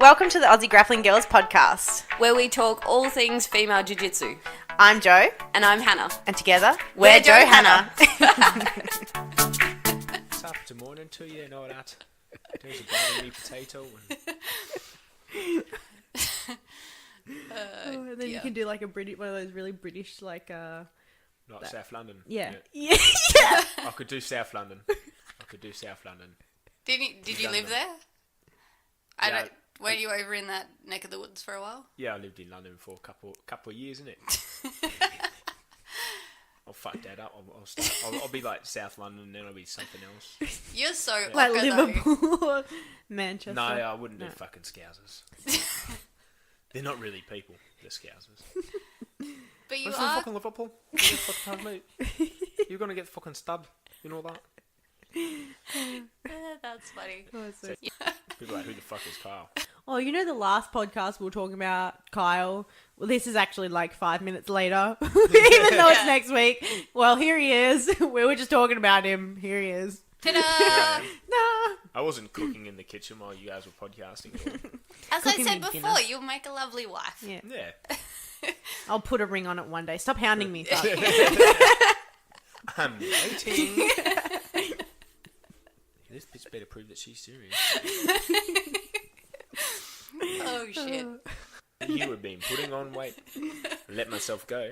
Welcome to the Aussie Grappling Girls podcast, where we talk all things female jiu-jitsu. I'm Joe. And I'm Hannah. And together, we're Joe Hannah. It's after morning to you and all that. There's a bone meat potato. And then you can do like a British, one of those really British, like Not South London. Yeah. I could do South London. Did you live there? Yeah. Weren't you over in that neck of the woods for a while? Yeah, I lived in London for a couple of years, innit? I'll fuck that up. I'll be like South London, then I'll be something else. You're so like Ocker, Liverpool, Manchester. No, I wouldn't do fucking Scousers. They're not really people. They're Scousers. But you I'm are. from fucking Liverpool. You get fucking mate. You're gonna get fucking stabbed. You know that? That's funny. Oh, so People are like, who the fuck is Kyle? Oh, you know the last podcast we were talking about Kyle? Well, this is actually like 5 minutes later, even though it's next week. Well, here he is. We were just talking about him. Here he is. Ta-da! Nah. I wasn't cooking in the kitchen while you guys were podcasting. As Cooking I said me before, dinner. you'll make a lovely wife. Yeah. Yeah. I'll put a ring on it one day. Stop hounding me. Fuck. I'm waiting. This bitch better prove that she's serious. Oh, shit. You have been putting on weight. Let myself go.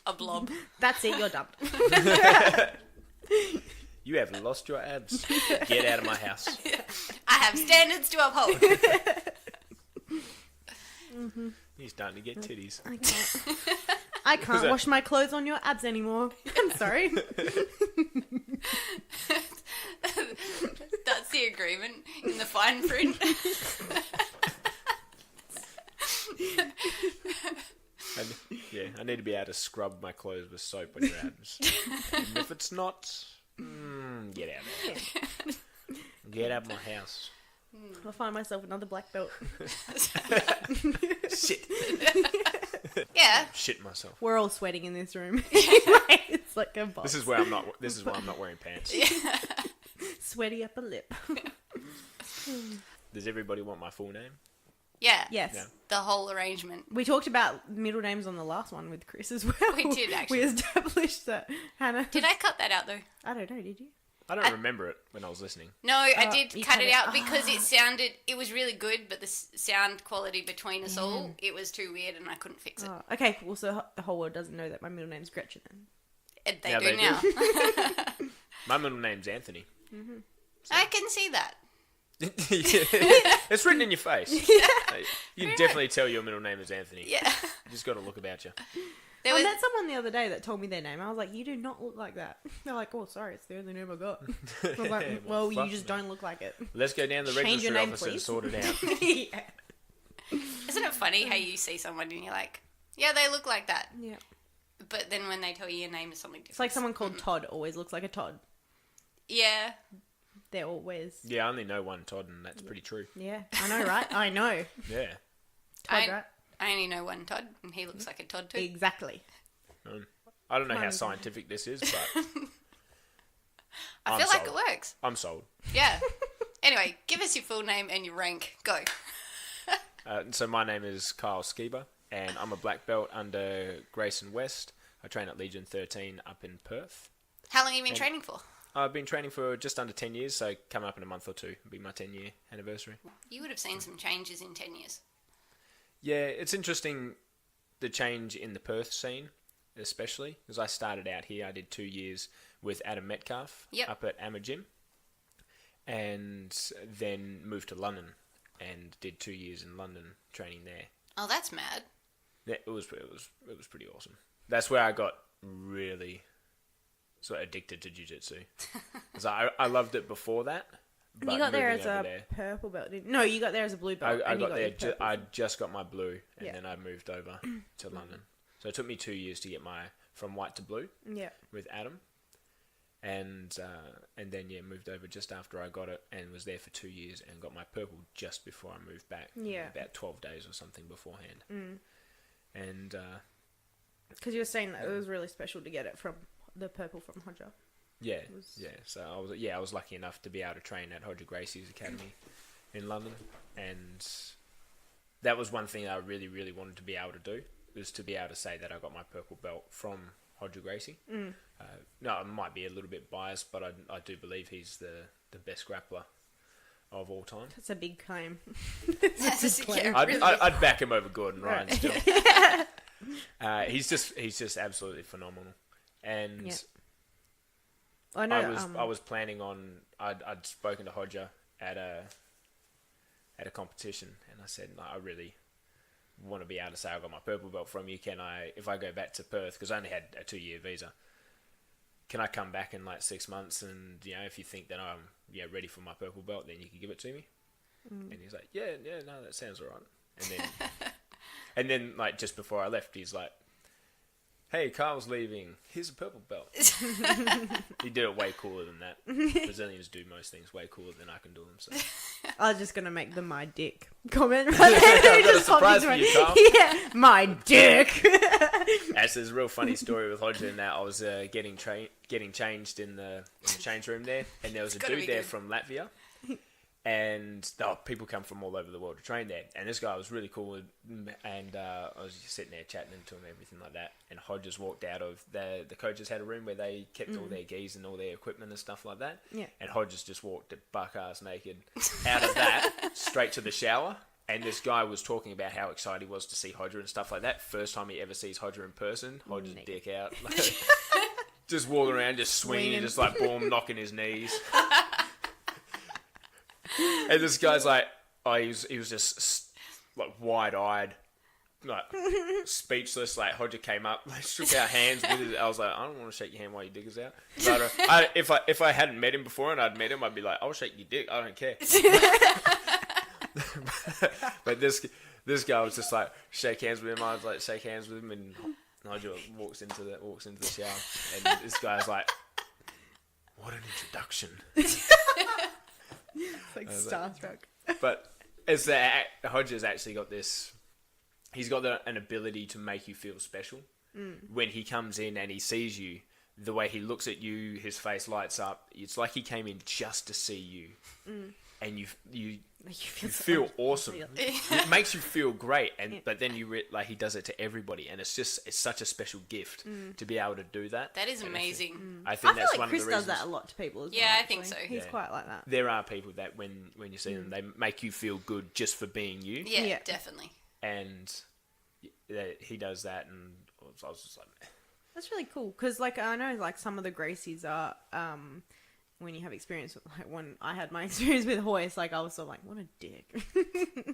A blob. That's it. You're dumped. You have lost your abs. Get out of my house. I have standards to uphold. You're starting to get titties. I can't wash my clothes on your abs anymore. I'm sorry. That's the agreement in the fine print. I need to be able to scrub my clothes with soap on your abs. And if it's not, get out of there. Get out of my house. I'll find myself another black belt. Shit. Yeah. Shit myself. We're all sweating in this room. It's like a box. This is why I'm not wearing pants. Sweaty upper lip. Does everybody want my full name? Yeah. Yes. Yeah. The whole arrangement. We talked about middle names on the last one with Chris as well. We did, actually. We established that. Did I cut that out, though? I don't know, did you? I don't remember it when I was listening. No, I did you cut cut it it. out because it was really good, but the sound quality between us all, it was too weird and I couldn't fix it. Oh, okay, well, so the whole world doesn't know that my middle name's Gretchen then. And they Yeah, do they now. My middle name's Anthony. I can see that. It's written in your face. You can definitely tell your middle name is Anthony. Yeah. You just got to look about you. I met someone the other day that told me their name. I was like, you do not look like that. They're like, oh, sorry, it's the only name I got. I was like, well, you fuck just no. don't look like it. Let's go down to the Change your registry name, office and please. sort it out. Yeah. Isn't it funny how you see someone and you're like, yeah, they look like that. Yeah. But then when they tell you your name is something different. It's like someone called Todd always looks like a Todd. Yeah. They're always... Yeah, I only know one Todd, and that's pretty true. Yeah, I know, right? I know. Yeah. Todd, right? I only know one Todd, and he looks like a Todd too. Exactly. I don't know how scientific this is, but I feel like it works. I'm sold. Yeah. Anyway, give us your full name and your rank. Go. So my name is Kyle Skiba, and I'm a black belt under Grayson West. I train at Legion 13 up in Perth. How long have you been training for? I've been training for just under 10 years, so coming up in a month or two will be my 10-year anniversary. You would have seen some changes in 10 years. Yeah, it's interesting, the change in the Perth scene, especially, because I started out here. I did 2 years with Adam Metcalf up at Amma Gym, and then moved to London and did 2 years in London training there. Oh, that's mad. Yeah, it was pretty awesome. That's where I got really sort of addicted to jiu-jitsu. Because I loved it before that. But You got there moving as over a purple belt, didn't you? No, you got there as a blue belt. I and you got there. your purple. I just got my blue, and Yeah. then I moved over to London. So it took me 2 years to get from white to blue. Yeah. With Adam, and then moved over just after I got it, and was there for 2 years, and got my purple just before I moved back. Yeah. About 12 days or something beforehand. And Because you were saying that it was really special to get it from the purple from Hodger. yeah. So I was lucky enough to be able to train at Hodger Gracie's Academy in London, and that was one thing I really, really wanted to be able to do, was to be able to say that I got my purple belt from Hodger Gracie. No, I might be a little bit biased, but I do believe he's the best grappler of all time. That's a big claim. I'd back him over Gordon Ryan still. He's just absolutely phenomenal. And I know. I was planning on. I'd spoken to Hodger at a competition, and I said, I really want to be able to say I got my purple belt from you. Can I, if I go back to Perth, because I only had a 2-year visa, can I come back in like 6 months? And if you think that I'm ready for my purple belt, then you can give it to me. And he's like, yeah, no, that sounds alright. And then like just before I left, he's like, hey, Carl's leaving. Here's a purple belt. He did it way cooler than that. Brazilians do most things way cooler than I can do them. So I was just gonna make the "my dick" comment. Right I've got a surprise for you, Carl. Yeah, my dick. Actually, there's a real funny story with Hodger in that I was getting changed in the change room there, and there was a dude there from Latvia. And people come from all over the world to train there. And this guy was really cool. And I was just sitting there chatting to him, everything like that. And Hodges walked out of the coaches had a room where they kept all their geese and all their equipment and stuff like that. Yeah. And Hodges just walked buck-ass naked out of that straight to the shower. And this guy was talking about how excited he was to see Hodger and stuff like that. First time he ever sees Hodger in person. Hodger's dick out. Just walking around, just swinging, just like boom, knocking his knees. And this guy's like, he was just like wide-eyed, like speechless. Like Hodger came up, like shook our hands with it. I was like, I don't want to shake your hand while your dick is out. But if I hadn't met him before and I'd met him, I'd be like, I'll shake your dick. I don't care. But this guy was just like, shake hands with him. I was like, shake hands with him, and Hodger walks into the shower, and this guy's like, what an introduction. It's like starstruck. But it's that Hodger's actually got this. He's got an ability to make you feel special. When he comes in and he sees you, the way he looks at you, his face lights up. It's like he came in just to see you, and you feel awesome. It makes you feel great, but then he does it to everybody, and it's such a special gift to be able to do that. That is amazing. I think I feel that's like one Chris of the reasons. does that a lot to people as well. Yeah, I think so. He's quite like that. There are people that when you see them, they make you feel good just for being you. Yeah, definitely. And he does that, and I was just like, That's really cool, because like I know like some of the Gracies are when you have experience with, like when I had my experience with Hoist, like I was sort of like, what a dick.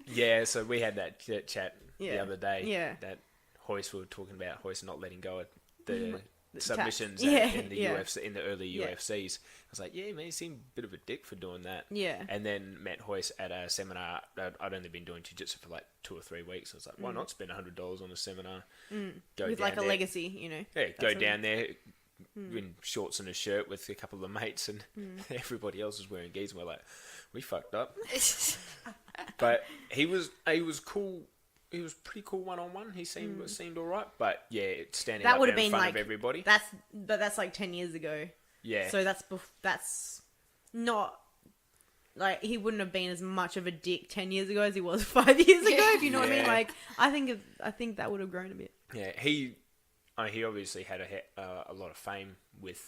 yeah. So we had that chat the other day. Yeah. That Hoist, we were talking about Hoist not letting go of the submissions Yeah, in the yeah. UFC, in the early UFCs. I was like, yeah, man, he seemed a bit of a dick for doing that. Yeah. And then met Hoist at a seminar. I'd only been doing jiu-jitsu for like 2 or 3 weeks. I was like, why not spend $100 on a seminar? Go with down like a there. legacy, you know. Yeah, go down there in shorts and a shirt with a couple of mates, and everybody else is wearing gis, and we're like, we fucked up. But he was cool. He was pretty cool one-on-one. He seemed all right. But yeah, standing That up would there have in been front like of everybody. That's like 10 years ago. Yeah. So that's not like he wouldn't have been as much of a dick 10 years ago as he was 5 years ago. If you know what I mean. Like I think that would have grown a bit. Yeah, he obviously had a lot of fame with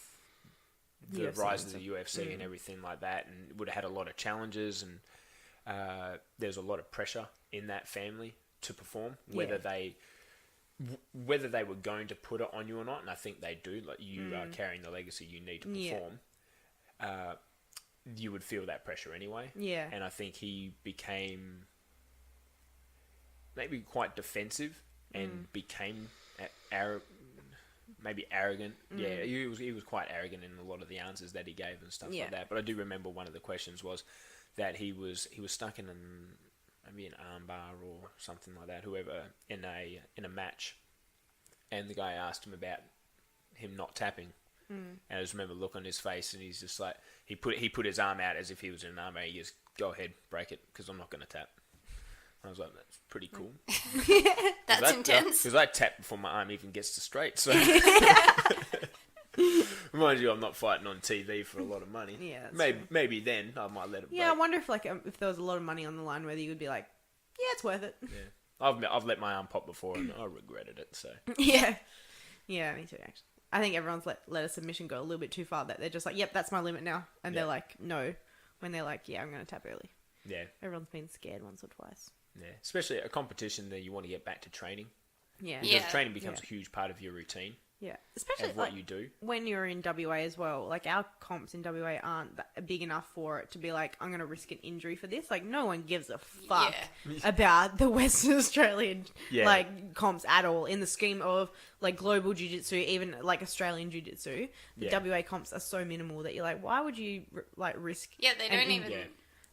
the UFC rise of the UFC and everything like that, and would have had a lot of challenges, and there's a lot of pressure in that family to perform, whether they were going to put it on you or not. And I think they do. Like you are carrying the legacy you need to perform. You would feel that pressure anyway. Yeah. And I think he became maybe quite defensive and became maybe arrogant. Yeah, he was quite arrogant in a lot of the answers that he gave and stuff like that. But I do remember one of the questions was that he was stuck in maybe an armbar or something like that, whoever in a match, and the guy asked him about him not tapping. And I just remember the look on his face, and he's just like, he put his arm out as if he was in an armbar. He just, go ahead, break it, because I'm not going to tap. I was like, that's pretty cool. That's intense. Because I tap before my arm even gets to straight. So, mind you, I'm not fighting on TV for a lot of money. Yeah, maybe then I might let it. Yeah, break. I wonder if if there was a lot of money on the line, whether you would be like, yeah, it's worth it. Yeah. I've let my arm pop before and I regretted it. So Yeah. Yeah, me too, actually. I think everyone's let a submission go a little bit too far that they're just like, yep, that's my limit now. And they're like, no. When they're like, yeah, I'm going to tap early. yeah, Everyone's been scared once or twice. yeah. Especially a competition that you want to get back to training. Yeah. Because training becomes a huge part of your routine Yeah. Especially of what you do. when you're in WA as well. Like, our comps in WA aren't that big enough for it to be like, I'm going to risk an injury for this. Like, no one gives a fuck about the Western Australian like comps at all in the scheme of like global jiu-jitsu, even like Australian jiu-jitsu. The WA comps are so minimal that you're like, why would you like risk? Yeah, they don't even.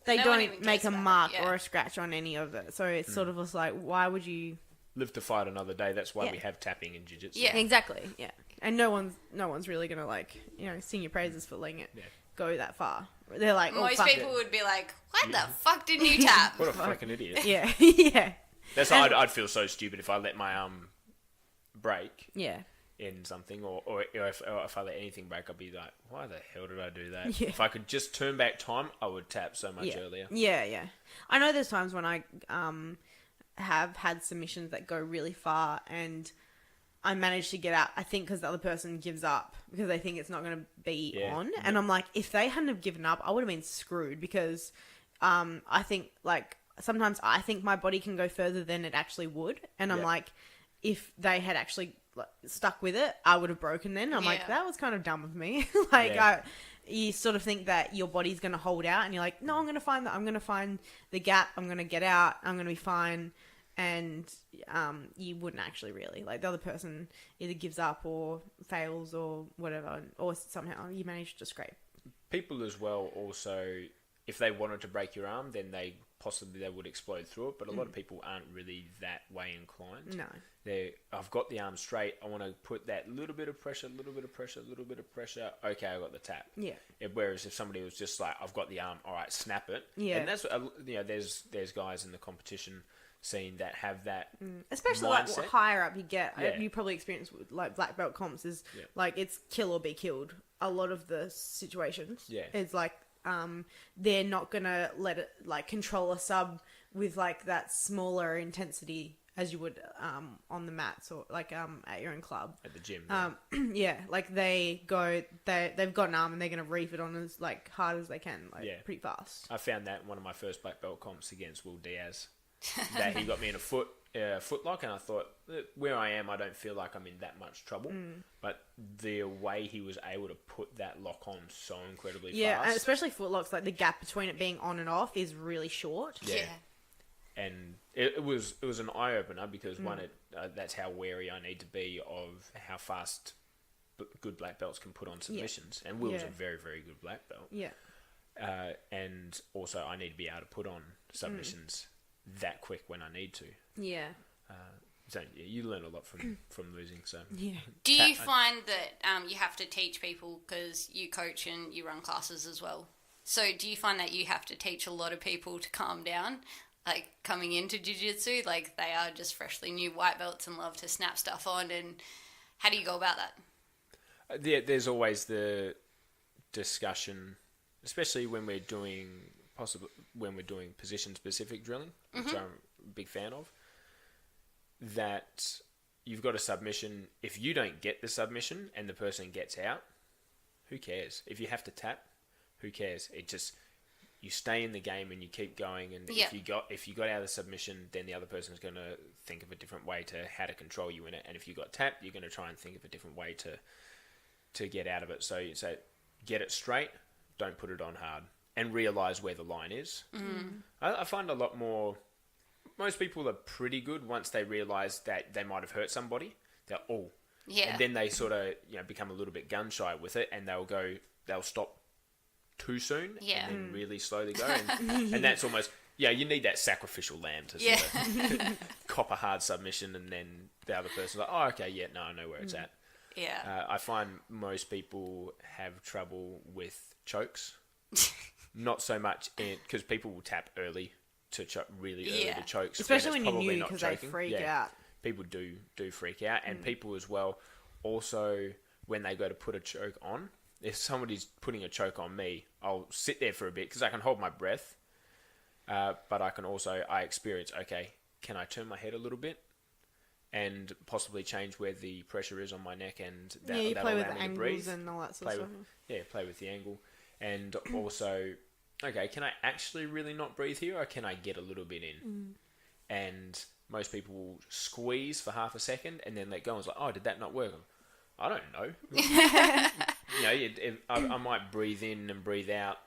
They no don't make a mark it, or a scratch on any of it. So it's sort of just like, why would you live to fight another day? That's why we have tapping in jiu-jitsu. Yeah, exactly. Yeah, and no one's really gonna like sing your praises for letting it go that far. They're like, most people would be like, "Why the fuck didn't you tap?" What a fucking idiot. Yeah, yeah. That's how I'd feel so stupid if I let my arm break. Yeah. In something, or if I let anything break, I'd be like, why the hell did I do that? Yeah. If I could just turn back time, I would tap so much earlier. Yeah, yeah. I know there's times when I have had submissions that go really far and I manage to get out, I think because the other person gives up because they think it's not going to be on. And I'm like, if they hadn't have given up, I would have been screwed because I think, like, sometimes I think my body can go further than it actually would. And I'm like, if they had actually stuck with it, I would have broken then. I'm like, that was kind of dumb of me. You sort of think that your body's going to hold out and you're like, no, I'm going to find the gap. I'm going to get out. I'm going to be fine. And you wouldn't actually really. Like, the other person either gives up or fails or whatever, or somehow you manage to scrape. People as well also, if they wanted to break your arm, then they would explode through it. But a lot of people aren't really that way inclined. No. I've got the arm straight. I want to put that little bit of pressure. Okay, I got the tap. Yeah. Whereas if somebody was just like, I've got the arm, all right, snap it. Yeah. And that's there's guys in the competition scene that have that especially mindset. Like higher up you get, you probably experience with like black belt comps is like it's kill or be killed. A lot of the situations, it's like they're not gonna let it like control a sub with like that smaller intensity as you would on the mats or like at your own club at the gym. Like they've got an arm and they're gonna reef it on as like hard as they can, like pretty fast. I found that in one of my first black belt comps against Will Diaz. That he got me in a foot lock, and I thought, where I am, I don't feel like I'm in that much trouble. But the way he was able to put that lock on so incredibly fast. Yeah, and especially foot locks, like the gap between it being on and off is really short. Yeah. And it was an eye opener because that's how wary I need to be of how fast good black belts can put on submissions. And Will's a very, very good black belt. Yeah. And also I need to be able to put on submissions that quick when I need to. Yeah. So you learn a lot from losing. So do you find that you have to teach people because you coach and you run classes as well? So do you find that you have to teach a lot of people to calm down, like coming into jiu-jitsu, like they are just freshly new white belts and love to snap stuff on? And how do you go about that? There's always the discussion, especially when we're doing position-specific drilling, which I'm a big fan of, that you've got a submission. If you don't get the submission and the person gets out, who cares? If you have to tap, who cares? It just, you stay in the game and you keep going. And if you got out of the submission, then the other person's going to think of a different way to how to control you in it. And if you got tapped, you're going to try and think of a different way to get out of it. So you say, get it straight, don't put it on hard. And realise where the line is. I find a lot more. Most people are pretty good once they realise that they might have hurt somebody. They're and then they sort of become a little bit gun shy with it, and they'll stop too soon, and then really slowly go, and that's almost you need that sacrificial lamb to sort of cop a hard submission, and then the other person's like, I know where it's at. I find most people have trouble with chokes. Not so much because people will tap early to really early to chokes, especially when you're new because they freak out. People do freak out, and people as well. Also, when they go to put a choke on, if somebody's putting a choke on me, I'll sit there for a bit because I can hold my breath, but I can also experience can I turn my head a little bit and possibly change where the pressure is on my neck, and you that'll play with allow the me to breathe. angles and all that sort of stuff. Play with the angle. And also, okay, can I actually really not breathe here, or can I get a little bit in? And most people will squeeze for half a second and then let go, and it's like, oh, did that not work? I don't know. I might breathe in and breathe out,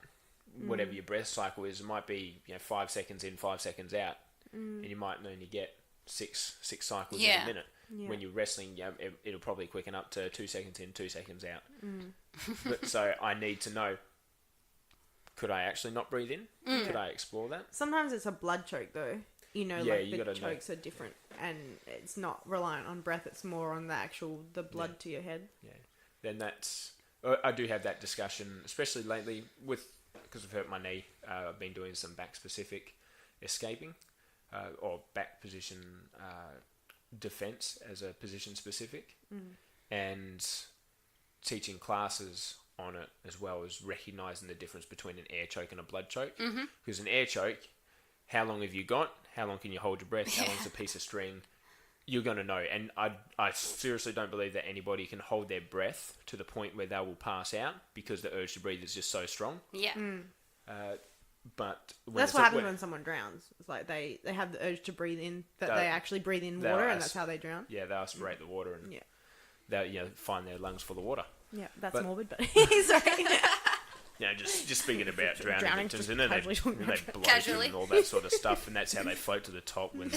whatever your breath cycle is. It might be 5 seconds in, 5 seconds out, and you might only get six cycles in a minute. Yeah. When you're wrestling, it'll probably quicken up to 2 seconds in, 2 seconds out. But so I need to know, could I actually not breathe in? Could I explore that? Sometimes it's a blood choke though. The chokes are different, and it's not reliant on breath. It's more on the blood to your head. Yeah. Then I do have that discussion, especially lately because I've hurt my knee. I've been doing some back specific escaping, or back position defense as a position specific, and teaching classes on it, as well as recognizing the difference between an air choke and a blood choke. Because an air choke, how long have you got? How long can you hold your breath? How long's a piece of string? You're going to know. And I seriously don't believe that anybody can hold their breath to the point where they will pass out, because the urge to breathe is just so strong. Yeah. But that's what happens when someone drowns. It's like they have the urge to breathe in, they actually breathe in water, and that's how they drown. Yeah, they aspirate the water, and they find their lungs full of water. Yeah, that's morbid, but sorry. Just speaking about drowning victims, and then they bloat and all that sort of stuff, and that's how they float to the top. When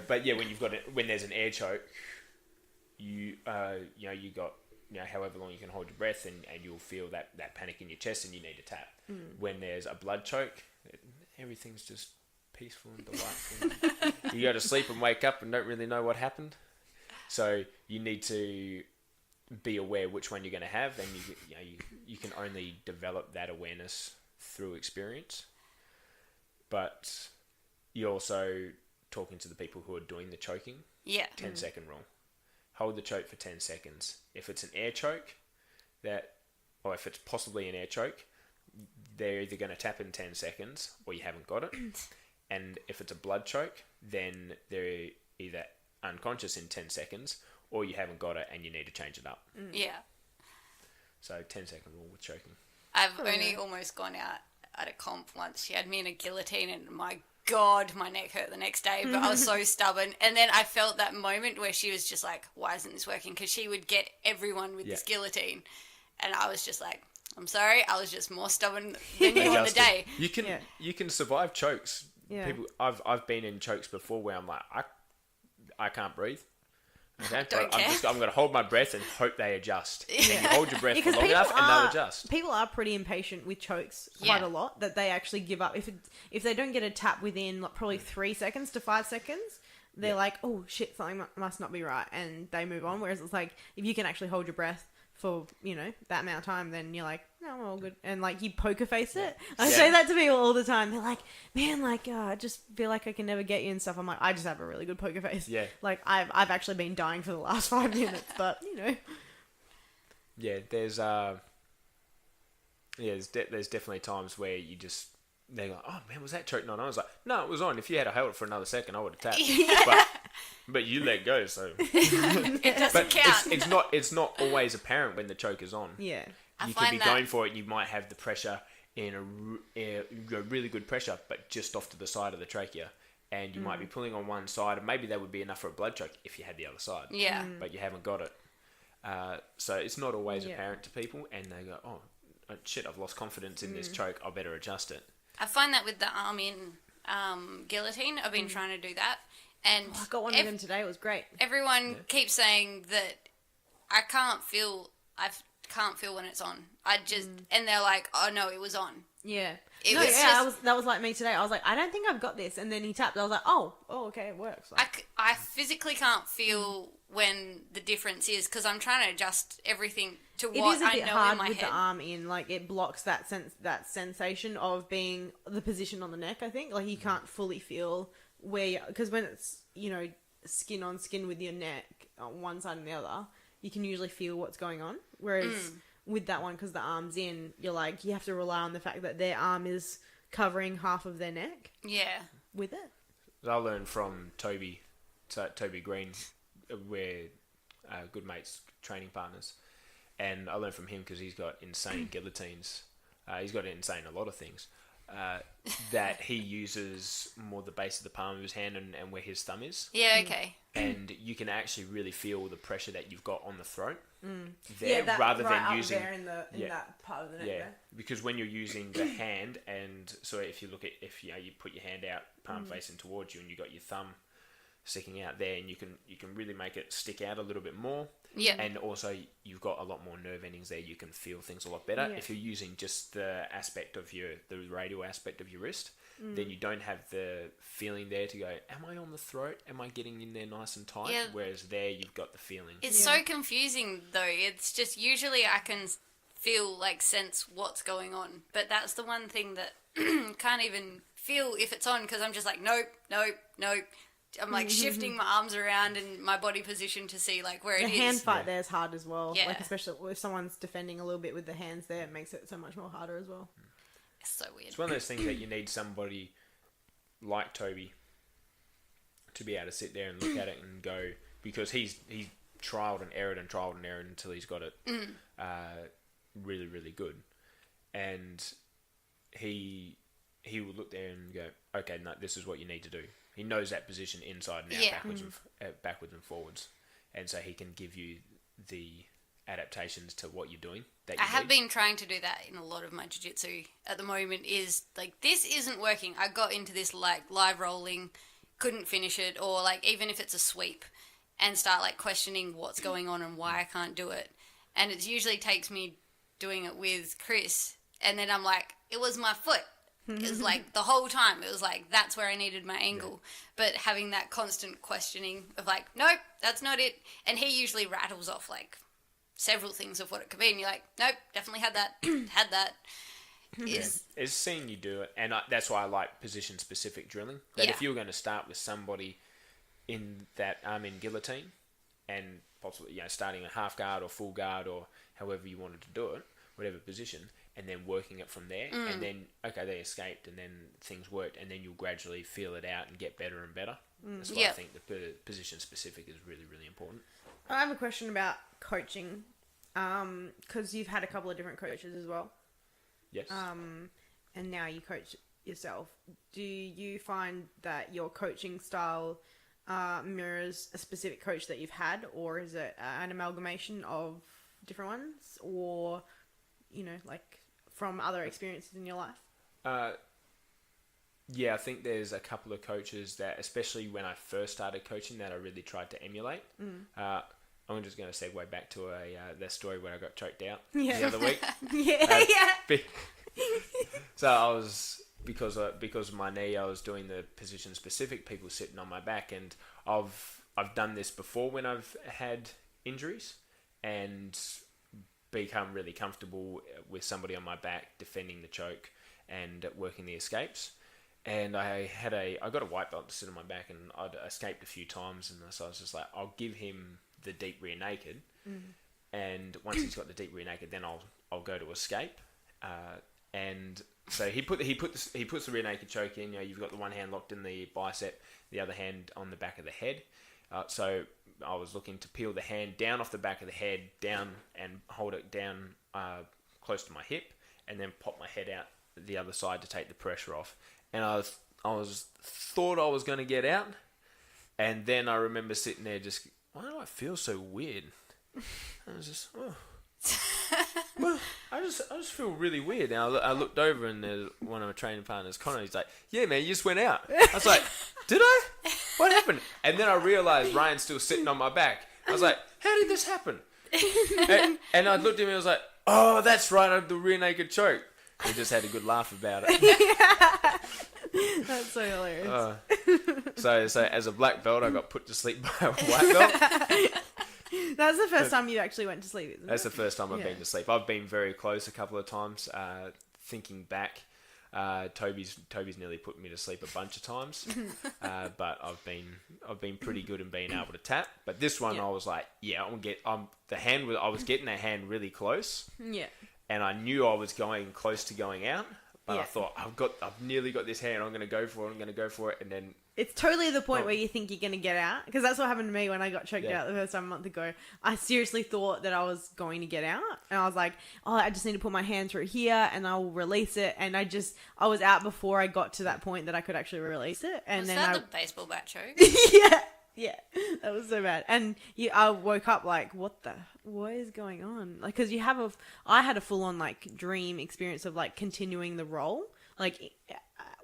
but when there's an air choke, you got however long you can hold your breath, and you'll feel that panic in your chest, and you need to tap. When there's a blood choke, everything's just peaceful and delightful. You go to sleep and wake up and don't really know what happened, so you need to be aware which one you're going to have, and you can only develop that awareness through experience. But you're also talking to the people who are doing the choking. 10-second rule. Hold the choke for 10 seconds. If it's an air choke, or if it's possibly an air choke, they're either going to tap in 10 seconds or you haven't got it. And if it's a blood choke, then they're either unconscious in 10 seconds or you haven't got it and you need to change it up. Yeah. So 10-second rule with choking. I've only almost gone out at a comp once. She had me in a guillotine, and my God, my neck hurt the next day, but I was so stubborn. And then I felt that moment where she was just like, why isn't this working? Because she would get everyone with this guillotine. And I was just like, I'm sorry, I was just more stubborn than you on the day. You can survive chokes. Yeah. People, I've been in chokes before where I'm like, I can't breathe. Okay? I'm going to hold my breath and hope they adjust. And you hold your breath for long enough and they'll adjust. People are pretty impatient with chokes quite a lot, that they actually give up. If they don't get a tap within probably 3 seconds to 5 seconds, they're like, oh shit, something must not be right, and they move on. Whereas it's like, if you can actually hold your breath for, that amount of time, then you're like, no, I'm all good. And like, you poker face it. I say that to people all the time. They're like, man, I just feel like I can never get you and stuff. I'm like, I just have a really good poker face. Yeah. Like, I've actually been dying for the last 5 minutes, but Yeah, there's definitely times where they're like, oh man, was that choking on? I was like, no, it was on. If you had held it for another second, I would have tapped. But you let go, so it doesn't count. It's not always apparent when the choke is on. Yeah, you could be going for it. And you might have the pressure in a really good pressure, but just off to the side of the trachea, and you might be pulling on one side, and maybe that would be enough for a blood choke if you had the other side. Yeah, but you haven't got it. So it's not always apparent to people, and they go, oh shit, I've lost confidence in this choke. I better adjust it. I find that with the arm in guillotine, I've been trying to do that. And I got one of them today. It was great. Everyone keeps saying that I can't feel when it's on. And they're like, oh no, it was on. Yeah. That was like me today. I was like, I don't think I've got this. And then he tapped. I was like, oh, okay, it works. Like, I physically can't feel when the difference is, because I'm trying to adjust everything to what I know in my head. It is a bit hard with the arm in. Like, it blocks that sensation of being the position on the neck, I think. Like, you can't fully feel where, because when it's, skin on skin with your neck on one side and the other, you can usually feel what's going on. Whereas with that one, because the arm's in, you're like, you have to rely on the fact that their arm is covering half of their neck. Yeah. with it? I learned from Toby Green. We're good mates, training partners. And I learned from him because he's got insane guillotines. He's got insane a lot of things. That he uses more the base of the palm of his hand and where his thumb is. Yeah, okay. And you can actually really feel the pressure that you've got on the throat there, that rather right than using there in that part of the neck. yeah, there. because when you're using the hand, and so if you look at you put your hand out, palm facing towards you, and you got your thumb sticking out there, and you can really make it stick out a little bit more. Yeah. And also you've got a lot more nerve endings there. You can feel things a lot better. Yeah. If you're using just the aspect of the radial aspect of your wrist, then you don't have the feeling there to go, am I on the throat? Am I getting in there nice and tight? Yeah. Whereas there you've got the feeling. It's so confusing though. It's just usually I can feel sense what's going on, but that's the one thing that can't even feel if it's on because I'm just nope. I'm shifting my arms around and my body position to see where it is. The hand fight there is hard as well. Yeah. Especially if someone's defending a little bit with the hands there, it makes it so much more harder as well. It's so weird. It's one of those things that you need somebody like Toby to be able to sit there and look at it and go, because he's trialed and errored until he's got it really, really good. And he will look there and go, okay, no, this is what you need to do. He knows that position inside and out, backwards and forwards. And so he can give you the adaptations to what you're doing. That you I have been trying to do that in a lot of my jiu-jitsu at the moment is, this isn't working. I got into this, live rolling, couldn't finish it, or, even if it's a sweep, and start, questioning what's going on and why I can't do it. And it usually takes me doing it with Chris, and then I'm it was my foot. It's the whole time it was that's where I needed my angle, but having that constant questioning of nope, that's not it, and he usually rattles off several things of what it could be, and you're nope, definitely had that. It's seeing you do it, and that's why I like position specific drilling. That if you were going to start with somebody in that arm in guillotine, and possibly starting a half guard or full guard or however you wanted to do it, whatever position, and then working it from there, and then, okay, they escaped, and then things worked, and then you'll gradually feel it out and get better and better. That's why I think the position specific is really, really important. I have a question about coaching, because you've had a couple of different coaches as well. Yes. And now you coach yourself. Do you find that your coaching style mirrors a specific coach that you've had, or is it an amalgamation of different ones, or from other experiences in your life? Yeah, I think there's a couple of coaches that, especially when I first started coaching, that I really tried to emulate. I'm just going to segue back to the story where I got choked out the other week. So I was, because of my knee, I was doing the position specific, people sitting on my back, and I've done this before when I've had injuries, and become really comfortable with somebody on my back defending the choke and working the escapes. And I got a white belt to sit on my back, and I'd escaped a few times, and so I was just I'll give him the deep rear naked, and once he's got the deep rear naked, then I'll go to escape. And so he puts the rear naked choke in. You've got the one hand locked in the bicep, the other hand on the back of the head. So I was looking to peel the hand down off the back of the head, down, and hold it down close to my hip, and then pop my head out the other side to take the pressure off. And I thought I was going to get out, and then I remember sitting there just, why do I feel so weird? I was just, well, I just feel really weird. And I looked over, and there's one of my training partners, Connor, he's like, yeah, man, you just went out. I was like, did I? What happened? And then I realised Ryan's still sitting on my back. I was like, how did this happen? and I looked at him and I was like, oh, that's right, I had the rear naked choke. He just had a good laugh about it. That's so hilarious. So as a black belt, I got put to sleep by a white belt. That's the first time you actually went to sleep, isn't it? That's the first time I've been to sleep. I've been very close a couple of times. Thinking back, Toby's nearly put me to sleep a bunch of times, but I've been pretty good in being able to tap. But this one, I was like, I was getting that hand really close. Yeah. And I knew I was going close to going out, But I thought, I've nearly got this hair and I'm going to go for it. And then... It's totally the point where you think you're going to get out. Because that's what happened to me when I got choked out the first time a month ago. I seriously thought that I was going to get out. And I was like, I just need to put my hand through here and I'll release it. And I was out before I got to that point that I could actually release it. And was then that the baseball bat choke? Yeah, that was so bad. And I woke up like, what is going on? Like, because I had a full on like dream experience of like continuing the role.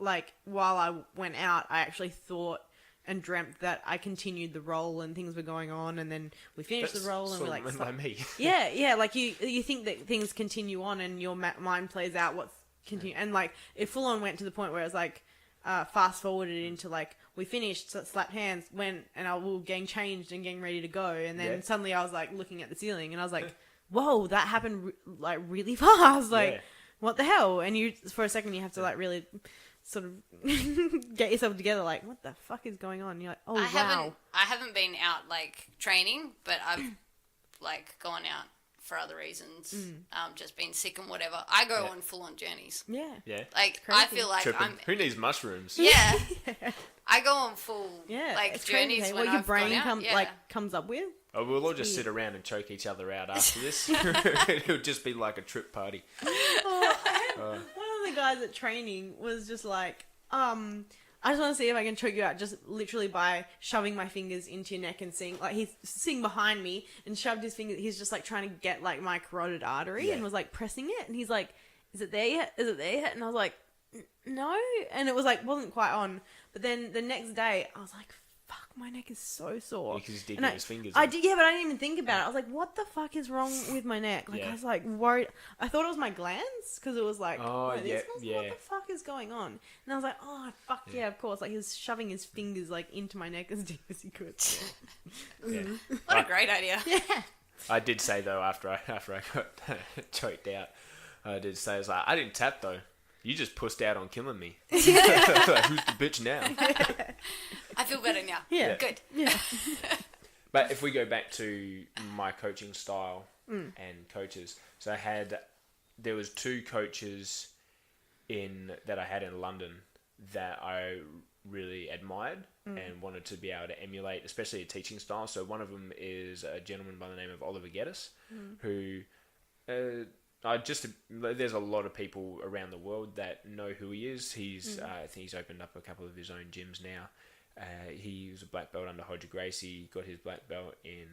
Like while I went out, I actually thought and dreamt that I continued the role and things were going on, and then we finished the role and we're like, by me. yeah, like you think that things continue on and your mind plays out what's continue, and like it full on went to the point where it's like fast forwarded into like we finished, slapped hands, went, and I was getting changed and getting ready to go, and then suddenly I was like looking at the ceiling and I was like, whoa, that happened like really fast, like what the hell? And you for a second you have to like really sort of get yourself together, like what the fuck is going on? And you're like, oh wow. I haven't been out like training, but I've like gone out for other reasons. Just been sick and whatever. I go on full on journeys. Yeah. Like Crazy. I feel like Who needs mushrooms? Yeah. I go on full like journeys crazy, when what your I've brain gone out. comes up with. Oh, we'll all just sit around and choke each other out after this. It'll just be like a trip party. One of the guys at training was just like, I just want to see if I can choke you out just literally by shoving my fingers into your neck and seeing, like, he's sitting behind me and shoved his fingers, he's just like trying to get like my carotid artery and was like pressing it, and he's like, is it there yet? Is it there yet? And I was like, no, and it was like, wasn't quite on, but then the next day I was like, fuck, my neck is so sore. Because he's digging his fingers I did, but I didn't even think about it. I was like, what the fuck is wrong with my neck? Like, I was like worried. I thought it was my glands because it was like, what the fuck is going on? And I was like, oh, fuck yeah, of course. Like, he was shoving his fingers like into my neck as deep as he could. What a great idea. Yeah. I did say though, after I got choked out, I did say, I was like, I didn't tap though. You just pussed out on killing me. Like, who's the bitch now? I feel better now. Yeah. Good. Yeah. But if we go back to my coaching style and coaches, so there was 2 coaches that I had in London that I really admired and wanted to be able to emulate, especially a teaching style. So one of them is a gentleman by the name of Oliver Geddes, who there's a lot of people around the world that know who he is. I think he's opened up a couple of his own gyms now. He was a black belt under Hodge Gracie, got his black belt in,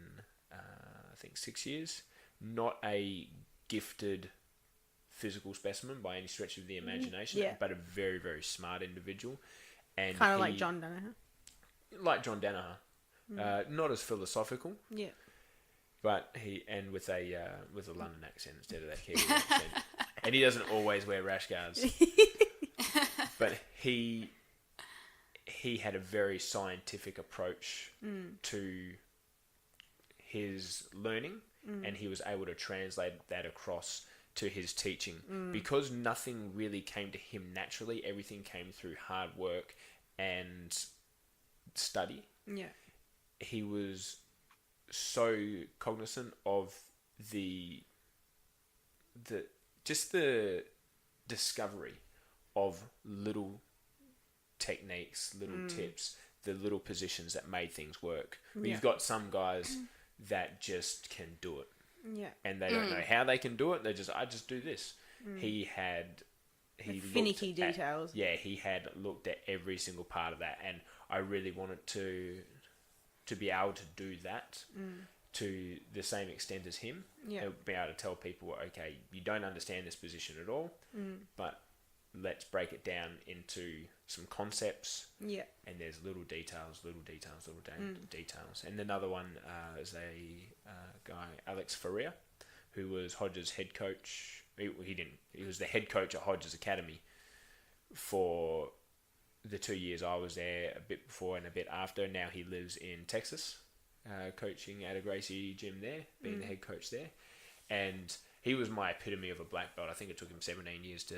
I think 6 years. Not a gifted physical specimen by any stretch of the imagination, but a very, very smart individual. And kind of like John Danaher. Like John Danaher. Not as philosophical. Yeah. But with a London accent instead of that Kiwi accent. And he doesn't always wear rash guards. But he had a very scientific approach to his learning, and he was able to translate that across to his teaching. Because nothing really came to him naturally, everything came through hard work and study. Yeah. He was so cognizant of the discovery of little techniques, little tips, the little positions that made things work. You've got some guys that just can do it. Yeah. And they don't know how they can do it. I just do this. He finicky details. He had looked at every single part of that, and I really wanted to be able to do that to the same extent as him. Yeah. Be able to tell people, okay, you don't understand this position at all, but let's break it down into some concepts. Yeah. And there's little details. And another one is a guy, Alex Ferrer, who was Hodge's head coach. He was the head coach at Hodge's Academy for the 2 years I was there, a bit before and a bit after. Now he lives in Texas, coaching at a Gracie gym there, being the head coach there. And he was my epitome of a black belt. I think it took him 17 years to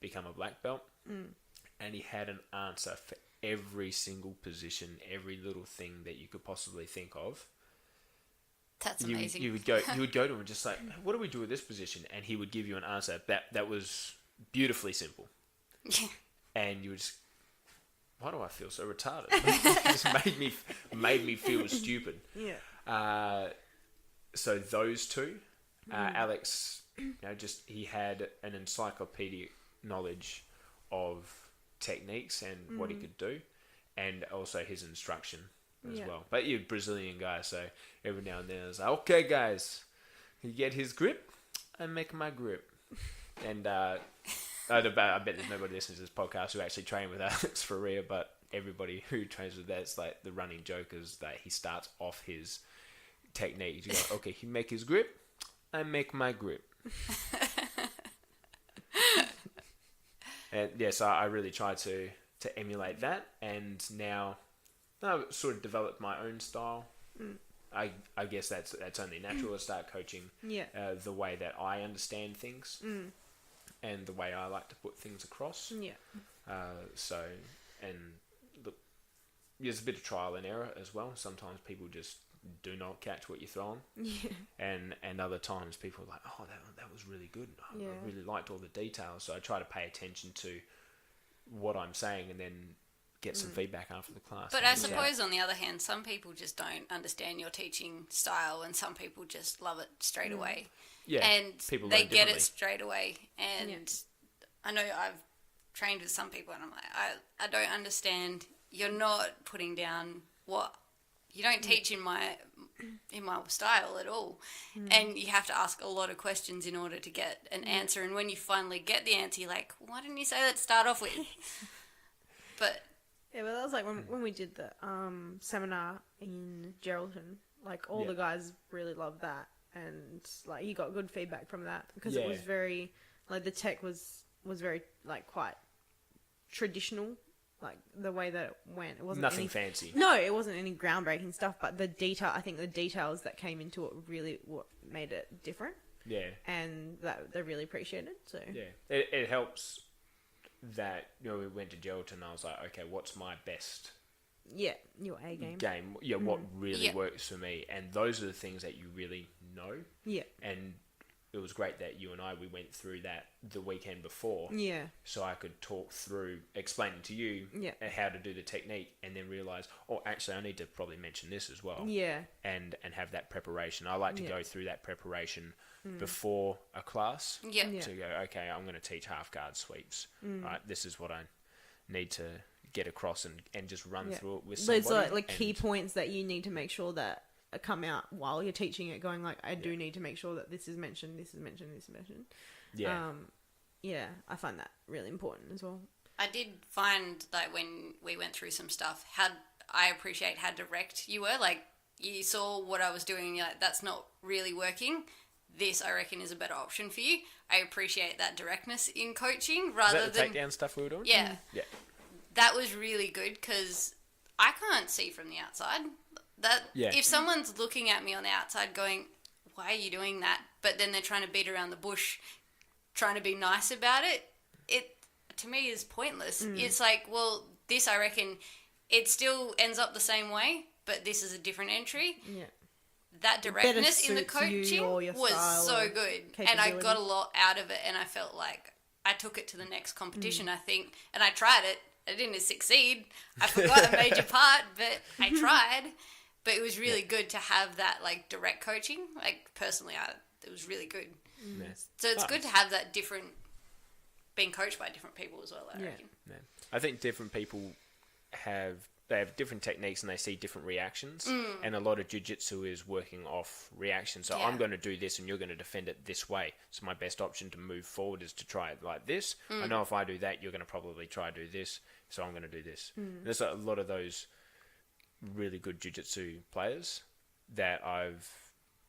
become a black belt. And he had an answer for every single position, every little thing that you could possibly think of. That's amazing. You would go to him and just like, what do we do with this position? And he would give you an answer that was beautifully simple. and you would just, why do I feel so retarded? It just made me feel stupid. Yeah. So those two, Alex, he had an encyclopedic knowledge of techniques and what he could do, and also his instruction as well. But you're a Brazilian guy, so every now and then it's like, okay, guys, you get his grip, I make my grip. And I bet there's nobody listening to this podcast who actually train with Alex for real, but everybody who trains with that, it's like the running joke is that he starts off his technique. You go, okay, he make his grip, I make my grip. And so I really try to emulate that, and now I've sort of developed my own style. I guess that's only natural to start coaching the way that I understand things and the way I like to put things across. And look, there's a bit of trial and error as well. Sometimes people just do not catch what you throw them. And other times people are like, oh, that was really good. I really liked all the details. So I try to pay attention to what I'm saying and then get some feedback after the class. But I suppose on the other hand, some people just don't understand your teaching style, and some people just love it straight away. Yeah, and people they get it straight away. And I know I've trained with some people, and I'm like, I don't understand. You're not putting down what you don't teach in my style at all, and you have to ask a lot of questions in order to get an answer. And when you finally get the answer, you're like, why didn't you say that to start off with? But yeah, but that was like when we did the seminar in Geraldton. Like all the guys really loved that, and like you got good feedback from that because it was very like the tech was very like quite traditional. Like the way that it went, it wasn't nothing fancy. No, it wasn't any groundbreaking stuff. But the details that came into it really what made it different. Yeah, and that they really appreciated. So yeah, it helps that we went to Geraldton and I was like, okay, what's my best? Yeah, your A game. Yeah, what really works for me, and those are the things that you really know. Yeah, and it was great that you and we went through that the weekend before. Yeah. So I could talk through, explaining to you how to do the technique, and then realise, actually, I need to probably mention this as well. Yeah. And have that preparation. I like to go through that preparation before a class. Yeah. To go, okay, I'm going to teach half guard sweeps. Right. This is what I need to get across and just run through it with somebody. Those are like key points that you need to make sure that come out while you're teaching it, going like, I do need to make sure that this is mentioned, this is mentioned, this is mentioned. Yeah. I find that really important as well. I did find that when we went through some stuff, I appreciate how direct you were. Like, you saw what I was doing and you're like, that's not really working. This, I reckon, is a better option for you. I appreciate that directness in coaching rather than... Is that the takedown stuff we were doing? Yeah. Yeah. That was really good because I can't see from the outside. If someone's looking at me on the outside going, why are you doing that? But then they're trying to beat around the bush, trying to be nice about it, to me is pointless. It's like, well, this, I reckon, it still ends up the same way, but this is a different entry. Yeah. That directness in the coaching was so good. And I got a lot out of it, and I felt like I took it to the next competition, I think. And I tried it. I didn't succeed. I forgot a major part, but I tried. But it was really good to have that, like, direct coaching. Like, personally, it was really good. Yeah. So it's good to have that different, being coached by different people as well, I reckon. Yeah. I think different people have different techniques and they see different reactions. And a lot of jiu-jitsu is working off reactions. So I'm going to do this and you're going to defend it this way. So my best option to move forward is to try it like this. I know if I do that, you're going to probably try to do this. So I'm going to do this. There's a lot of those really good jiu-jitsu players that I've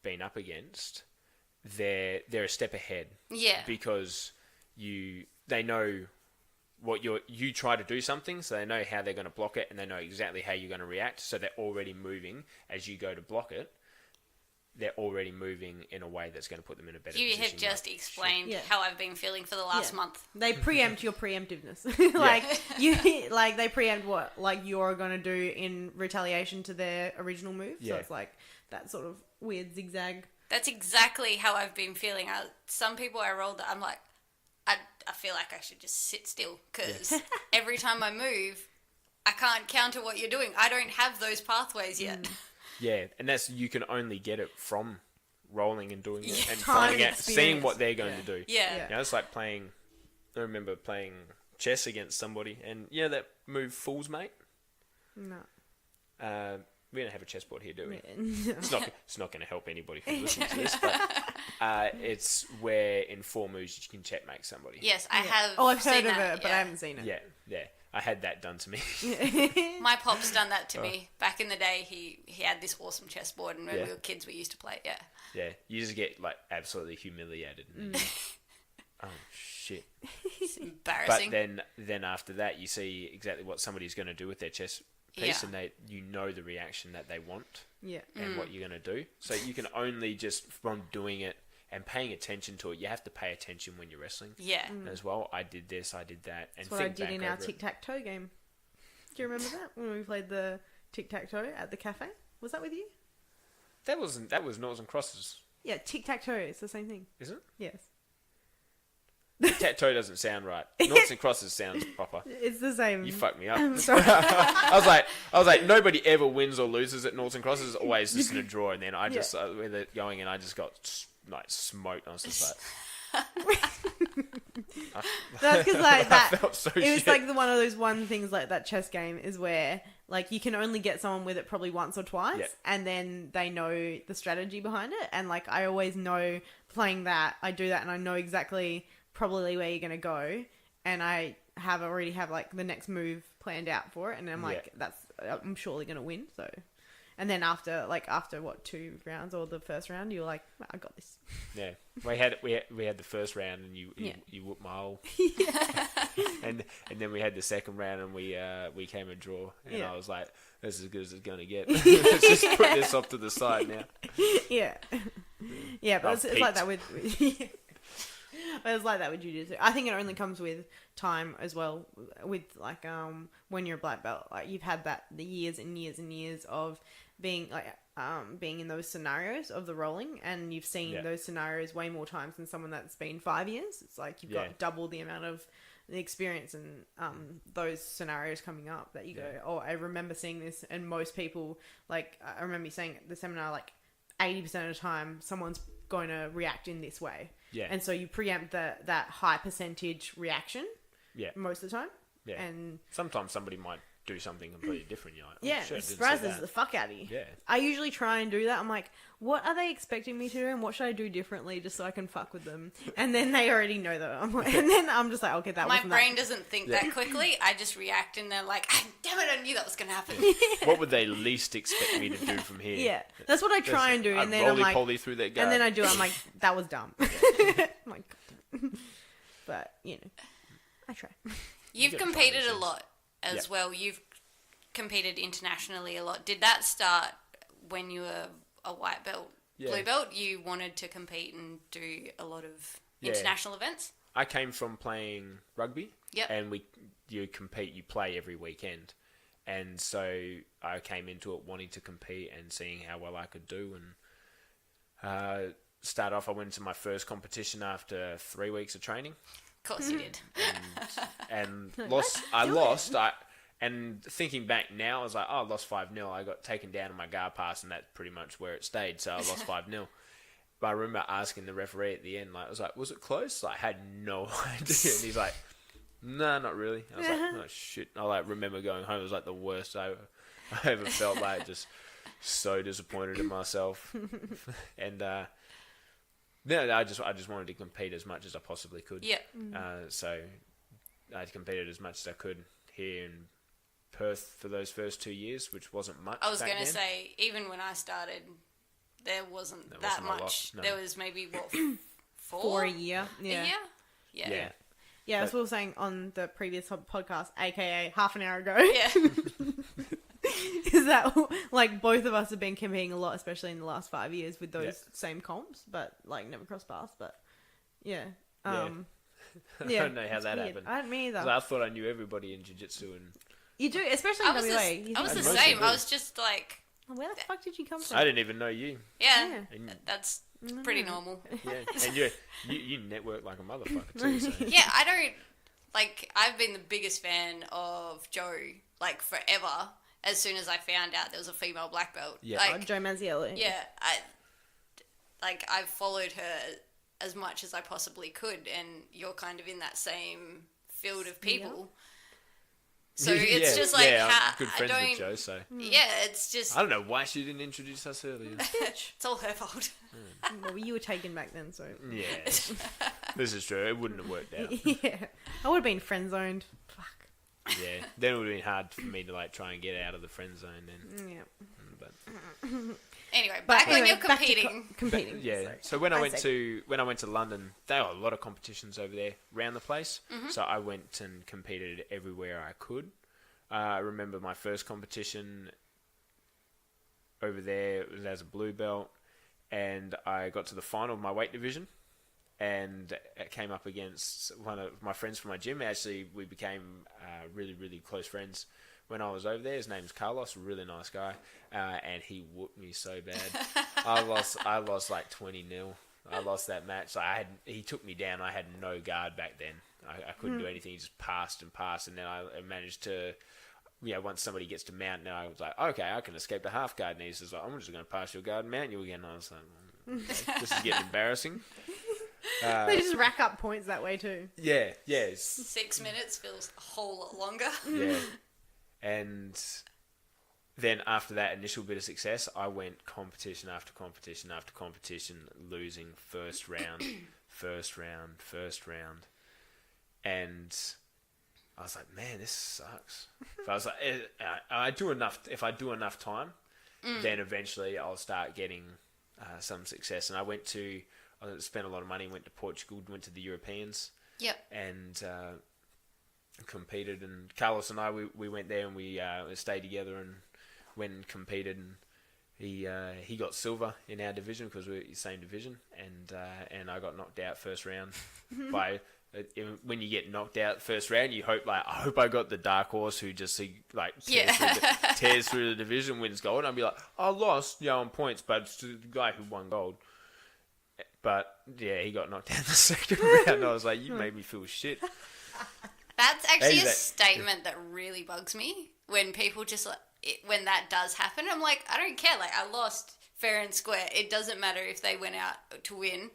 been up against. They're a step ahead. Yeah. Because they know what you try to do something, so they know how they're going to block it and they know exactly how you're going to react. So they're already moving as you go to block it. They're already moving in a way that's going to put them in a better position. You have just explained how I've been feeling for the last month. They preempt your preemptiveness. They preempt what you're going to do in retaliation to their original move. So it's like that sort of weird zigzag. That's exactly how I've been feeling. Some people I rolled that I'm like, I feel like I should just sit still because every time I move, I can't counter what you're doing. I don't have those pathways yet. Yeah, and you can only get it from rolling and doing it and Time finding out, experience. seeing what they're going to do. Yeah. You know, it's like playing. I remember playing chess against somebody, and that move Fool's Mate. No. We don't have a chessboard here, do we? Yeah. It's not going to help anybody who listens to this, but it's where in 4 moves you can checkmate somebody. Yes, I have. Oh, I've seen heard of that, it, but I haven't seen it. Yeah. I had that done to me. My pop's done that to me. Back in the day, he had this awesome chessboard, and when we were kids, we used to play it, Yeah, you just get, like, absolutely humiliated. Oh, shit. It's embarrassing. But then after that, you see exactly what somebody's going to do with their chess piece, and you know the reaction that they want and what you're going to do. So you can only just, from doing it and paying attention to it, you have to pay attention when you're wrestling as well. I did this, I did that. And that's what I did in our tic-tac-toe game. Do you remember that? When we played the tic-tac-toe at the cafe? Was that with you? That was Noughts and Crosses. Yeah, tic-tac-toe. It's the same thing. Is it? Yes. Tic-tac-toe doesn't sound right. Noughts and Crosses sounds proper. It's the same. You fucked me up. I'm sorry. I was like, nobody ever wins or loses at Noughts and Crosses. It's always just in a draw. And then I just with it going, and I just got like smoked. I was just like, that's because like that. I felt so it was shit. like one of those things like that chess game is where like you can only get someone with it probably once or twice, and then they know the strategy behind it. And like I always know playing that, I do that, and I know exactly probably where you're gonna go, and I already have like the next move planned out for it, and I'm like, I'm surely gonna win. So, and then after what 2 rounds or the first round, you're like, I got this. Yeah, we had the first round, and you whooped my hole. and then we had the second round, and we came a draw, and I was like, this is as good as it's gonna get. Let's just put this off to the side now. Yeah, but it's like that with but it's like that with jiu-jitsu. I think it only comes with time as well. With like when you're a black belt, like you've had the years and years and years of being in those scenarios of the rolling, and you've seen those scenarios way more times than someone that's been 5 years. It's like you've got double the amount of the experience and those scenarios coming up that you go, oh, I remember seeing this. And most people, like I remember saying at the seminar, like 80% of the time someone's going to react in this way. Yeah. And so you preempt that high percentage reaction. Yeah. Most of the time. Yeah. And sometimes somebody might do something completely different. You're like, it surprises the fuck out of you. Yeah. I usually try and do that. I'm like, what are they expecting me to do, and what should I do differently just so I can fuck with them? And then they already know that. I'm like, and then I'm just like, okay, that wasn't my brain doesn't think that quickly. I just react, and they're like, damn it, I knew that was going to happen. What would they least expect me to do from here? Yeah, that's what I try and do. And then I'm like, through that guard. And then I do. I'm like, that was dumb. I'm like, but you know, I try. You've competed a lot as well. You've competed internationally a lot. Did that start when you were a white belt, blue belt? You wanted to compete and do a lot of international events? I came from playing rugby, and you play every weekend. And so I came into it wanting to compete and seeing how well I could do. And start off, I went to my first competition after 3 weeks of training. Of course you did. And lost. I lost. And thinking back now, I was like, I lost 5-0. I got taken down on my guard pass, and that's pretty much where it stayed. So I lost 5-0. But I remember asking the referee at the end, like, I was like, was it close? I had no idea. And he's like, no, not really. I was like, oh, shit. I remember going home. It was like the worst I ever felt. Like, just so disappointed in myself. And I just wanted to compete as much as I possibly could. Yeah. So I competed as much as I could here in Perth for those first 2 years, which wasn't much. I was going to say, even when I started, there wasn't that much. No. There was maybe, what, 4 a year? Yeah. A year? Yeah. Yeah, as we were saying on the previous podcast, aka half an hour ago. Yeah. Is that, like, both of us have been competing a lot, especially in the last 5 years with those same comps, but, like, never crossed paths, but, yeah. I don't know how that happened. I didn't either. I thought I knew everybody in jiu-jitsu and... You do, especially in WA. I was the same. I was just like... Where the fuck did you come from? I didn't even know you. Yeah. That's pretty normal. Yeah, and you network like a motherfucker too. So. Yeah, I don't like. I've been the biggest fan of Joe like forever. As soon as I found out there was a female black belt, yeah, like, Joe Manziello. Yeah, I've followed her as much as I possibly could, and you're kind of in that same field of people. So it's just like, I'm good friends with Joe, so yeah, it's just I don't know why she didn't introduce us earlier. it's all her fault. Well, you were taken back then, so Yeah, this is true. It wouldn't have worked out. yeah, I would have been friend zoned. Fuck. Yeah, then it would have been hard for me to like try and get out of the friend zone. Then, Yeah. but Anyway, back when you're back to competing. competing. yeah. Sorry. So when I went to London, there were a lot of competitions over there around the place. Mm-hmm. So I went and competed everywhere I could. I remember my first competition over there. It was as a blue belt, and I got to the final of my weight division, and it came up against one of my friends from my gym. Actually, we became really, really close friends when I was over there. His name's Carlos, a really nice guy, and he whooped me so bad. I lost like 20-0. I lost that match. He took me down. I had no guard back then. I couldn't do anything. He just passed, and then I managed to. Yeah, once somebody gets to mount, now I was like, okay, I can escape the half guard. And he's just like, I'm just going to pass your guard and mount you again. And I was like, okay, this is getting embarrassing. They just rack up points that way too. Yeah. 6 minutes feels a whole lot longer. Yeah. And then after that initial bit of success, I went competition after competition after competition, losing first round. And I was like, man, this sucks. But I was like, if I do enough time, then eventually I'll start getting some success. And I spent a lot of money, went to Portugal, went to the Europeans. Yep. And competed. And Carlos and I, we went there and we stayed together and went and competed. And he got silver in our division because we're in the same division. And I got knocked out first round by... When you get knocked out first round, you hope I hope I got the dark horse who just tears through the division, wins gold. And I'd be like, I lost, on points, but it's the guy who won gold. But yeah, he got knocked out in the second round. And I was like, you made me feel shit. That's actually a statement that really bugs me when people just when that does happen. I'm like, I don't care. Like, I lost fair and square. It doesn't matter if they went out to win.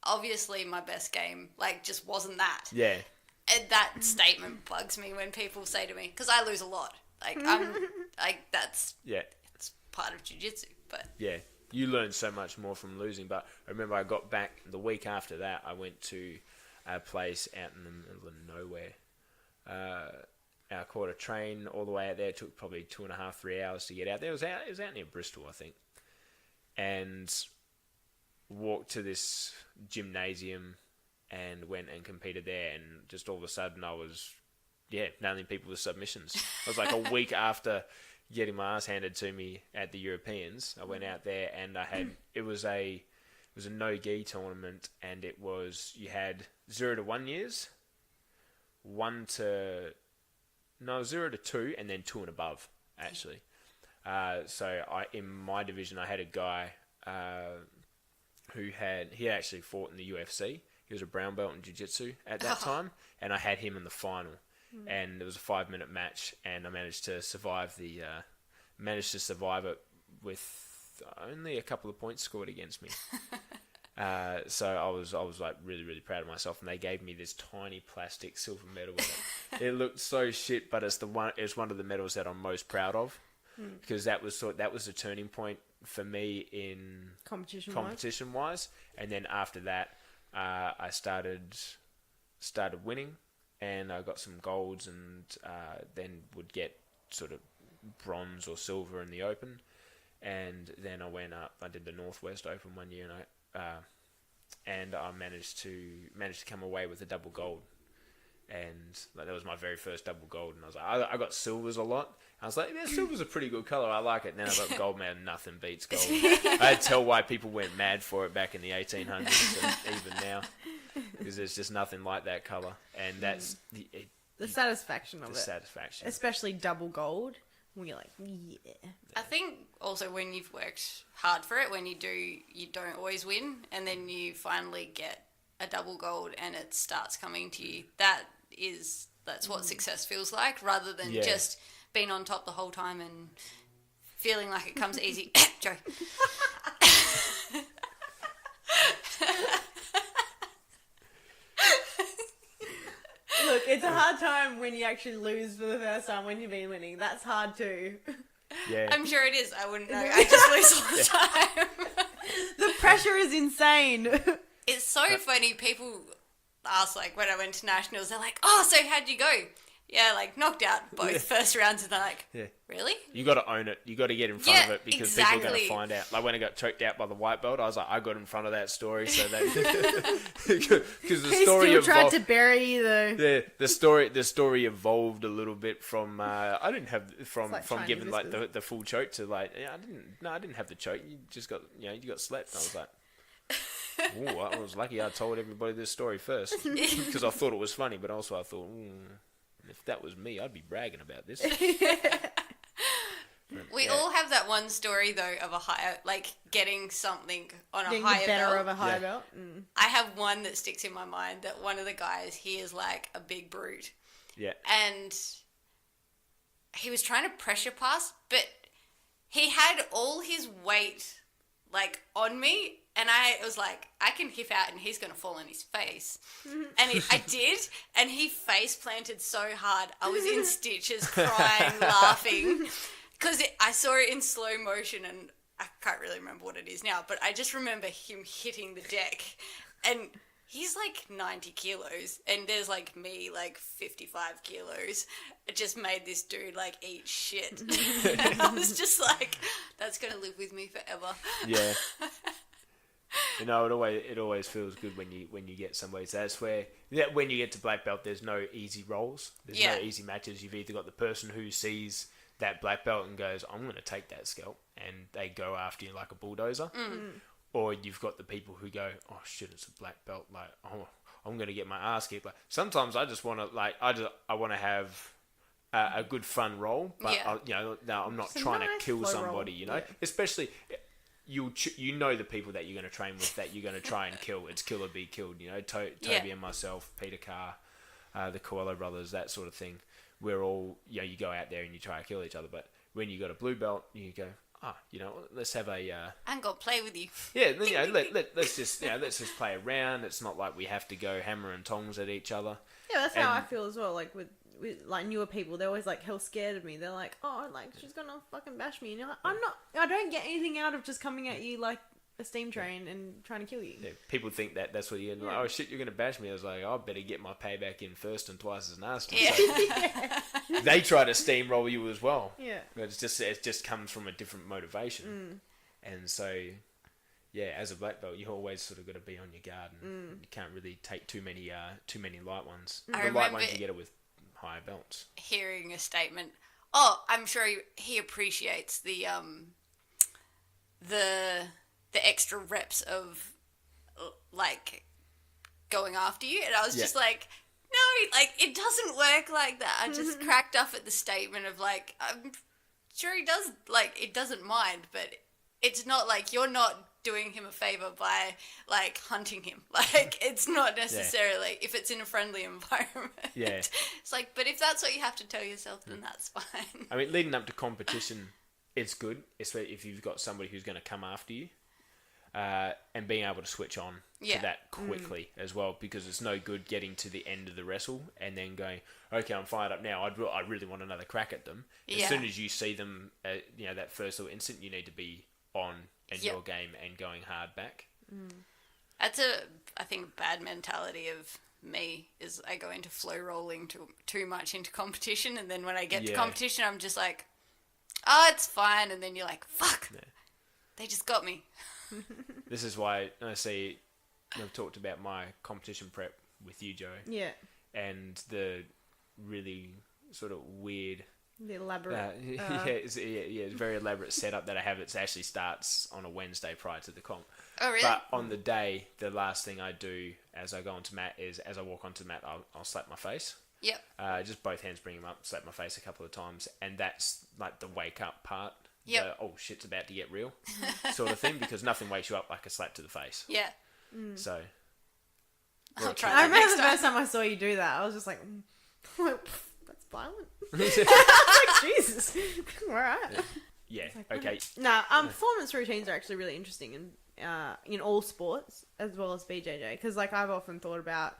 Obviously, my best game, just wasn't that. Yeah. And that statement bugs me when people say to me, because I lose a lot. That's part of jiu-jitsu, but... Yeah, you learn so much more from losing, but I remember I got back the week after that, I went to a place out in the middle of nowhere. I caught a train all the way out there. It took probably 2.5, 3 hours to get out there. It was out near Bristol, I think. And... walked to this gymnasium and went and competed there, and just all of a sudden I was nailing people with submissions. I was like a week after getting my ass handed to me at the Europeans. I went out there and it was a no-gi tournament, and you had 0 to 1 years, 0 to 2, and then 2 and above actually. So in my division I had a guy he actually fought in the UFC. He was a brown belt in jiu-jitsu at that time, and I had him in the final. And it was a 5-minute match, and I managed to survive it with only a couple of points scored against me. So I was like really, really proud of myself, and they gave me this tiny plastic silver medal with it. It looked so shit, but it's one of the medals that I'm most proud of, because that was the turning point for me in competition wise. And then after that I started winning, and I got some golds, and then would get sort of bronze or silver in the open. And then I went up, I did the Northwest Open one year, and I managed to come away with a double gold. And that was my very first double gold. And I was like, I got silvers a lot. I was like, silver's a pretty good colour. I like it. And then I got gold, man. Nothing beats gold. I had to tell why people went mad for it back in the 1800s and even now. Because there's just nothing like that colour. And that's the satisfaction of it. Satisfaction. Especially double gold. when you're like, yeah. I think also when you've worked hard for it, when you don't always win, and then you finally get a double gold and it starts coming to you. That's what success feels like, rather than just being on top the whole time and feeling like it comes easy. Joe. Look, it's a hard time when you actually lose for the first time when you've been winning. That's hard too. Yeah. I'm sure it is. I wouldn't know. I just lose all the time. The pressure is insane. It's so funny. People ask, like, when I went to nationals, they're like, "Oh, so how'd you go?" Yeah, like, knocked out both first rounds, and they're like, "Really?" You got to own it. You got to get in front of it, because people are going to find out. Like when I got choked out by the white belt, I was like, I got in front of that story, so that because the story still tried to bury you though. The story evolved a little bit from I didn't have from giving like the full choke to like I didn't have the choke. You just got you got slept. And I was like. Ooh, I was lucky I told everybody this story first because I thought it was funny, but also I thought, if that was me, I'd be bragging about this. We all have that one story though of a higher, like getting something on a higher better belt. of a higher belt. I have one that sticks in my mind that one of the guys, he is like a big brute. Yeah. And he was trying to pressure pass, but he had all his weight like on me. And I was like, I can hip out and he's going to fall on his face. And I did. And he face planted so hard. I was in stitches, crying, laughing. Because I saw it in slow motion and I can't really remember what it is now. But I just remember him hitting the deck. And he's like 90 kilos. And there's like me, like 55 kilos. It just made this dude like eat shit. And I was just like, that's going to live with me forever. Yeah. You know, it always feels good when you get somebody. So that's where when you get to black belt, there's no easy roles. There's no easy matches. You've either got the person who sees that black belt and goes, "I'm going to take that scalp," and they go after you like a bulldozer, or you've got the people who go, "Oh shit, it's a black belt. Like, oh, I'm going to get my ass kicked." Like, sometimes I just want to I want to have a good fun roll, but I'm not trying to kill somebody. You know, especially. You know the people that you're going to train with that you're going to try and kill. It's kill or be killed. You know, Toby and myself, Peter Carr, the Coelho brothers, that sort of thing. We're all, you go out there and you try to kill each other. But when you got a blue belt, you go, let's have a. I'm gonna play with you. Yeah, let's just play around. It's not like we have to go hammer and tongs at each other. Yeah, that's how I feel as well. Like with like newer people, they're always like hell scared of me. They're like, oh, like she's gonna fucking bash me, and you're like, I don't get anything out of just coming at you like a steam train and trying to kill you. Yeah, people think that's what you're like, oh shit, you're gonna bash me. I was like, I better get my payback in first and twice as nasty. Yeah. So they try to steamroll you as well. Yeah, but it just comes from a different motivation, and so. Yeah, as a black belt, you always sort of got to be on your guard, and you can't really take too many light ones. The light ones you get it with higher belts. Hearing a statement, oh, I'm sure he appreciates the extra reps of like going after you, and I was just like, no, like it doesn't work like that. I just cracked up at the statement of like, I'm sure he does, like it doesn't mind, but it's not like you're not doing him a favor by like hunting him. Like it's not necessarily if it's in a friendly environment. Yeah. It's like, but if that's what you have to tell yourself, then that's fine. I mean, leading up to competition, it's good, especially if you've got somebody who's going to come after you, and being able to switch on to that quickly as well, because it's no good getting to the end of the wrestle and then going, okay, I'm fired up now. I really want another crack at them. As soon as you see them, that first little instant, you need to be on in your game and going hard back. That's I think bad mentality of me is I go into flow rolling too much into competition, and then when I get to competition I'm just like, oh, it's fine, and then you're like, fuck, they just got me. This is why I've talked about my competition prep with you, Joe. Yeah. And the really sort of weird the elaborate. It's very elaborate setup that I have. It actually starts on a Wednesday prior to the comp. Oh, really? But on the day, the last thing I do as I go onto mat is, as I walk onto mat, I'll slap my face. Yep. Just both hands, bring them up, slap my face a couple of times, and that's like the wake up part. Yep. Oh, shit's about to get real sort of thing, because nothing wakes you up like a slap to the face. Yeah. So. I'll try I that remember next the time. first time I saw you do that, I was just like, that's violent. Like, Jesus. All right. Yeah. Like, Okay. No, performance routines are actually really interesting in all sports as well as BJJ, because like I've often thought about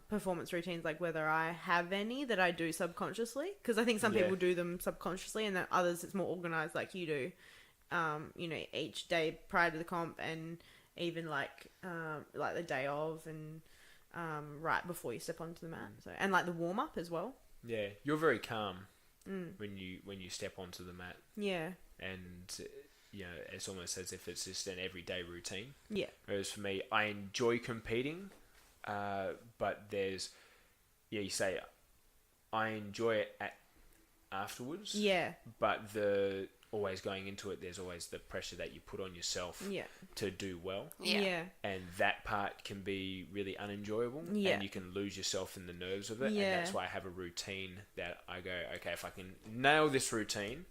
performance routines, like whether I have any that I do subconsciously, because I think some people do them subconsciously, and then others it's more organized, like you do. Each day prior to the comp, and even like the day of, and right before you step onto the mat. So, and like the warm up as well. Yeah, you're very calm when you step onto the mat. Yeah. And it's almost as if it's just an everyday routine. Yeah. Whereas for me, I enjoy competing, but there's, you say, I enjoy it afterwards. Yeah. But always going into it, there's always the pressure that you put on yourself to do well. Yeah. And that part can be really unenjoyable. Yeah. And you can lose yourself in the nerves of it. Yeah. And that's why I have a routine that I go, okay, if I can nail this routine,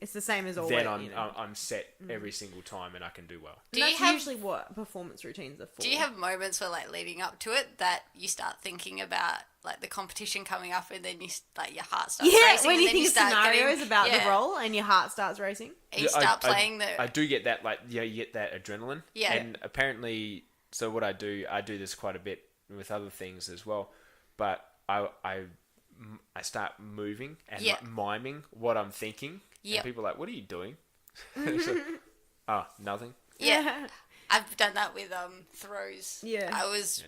it's the same as always. then I'm set every single time, and I can do well. And that's usually what performance routines are for. Do you have moments where, like, leading up to it, that you start thinking about, like, the competition coming up, and then your heart starts racing? Yeah, when and you then think of scenarios about the role, role, and your heart starts racing. you start playing I do get that, you get that adrenaline. Yeah. And apparently, so what I do this quite a bit with other things as well, but I start moving and like miming what I'm thinking. Yep. And people are like, what are you doing? So, nothing. Yeah. I've done that with throws. Yeah. I was